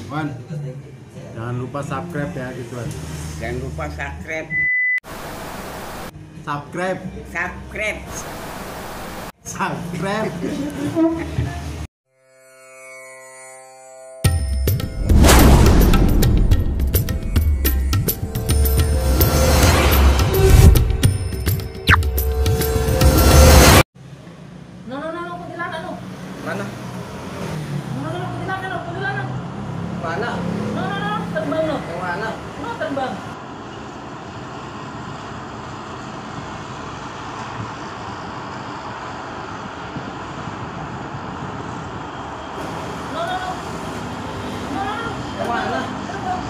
Wan, jangan lupa subscribe ya gituan. Jangan lupa subscribe. Subscribe. Subscribe. Subscribe. Kuntilanak no. Mana? Kuntilanak. Mana? Terbang no. Yang mana? Terbang. Yang mana? Terbang.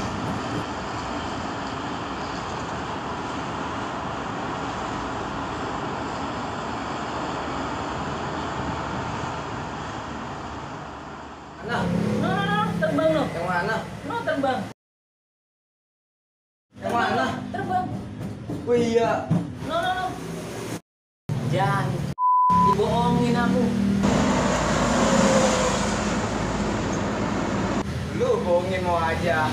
Mana? Terbang no. Yang mana? Terbang. Yang mana? Terbang. Oh iya. Jangan dibohongin aku. Lu bohongin mau aja.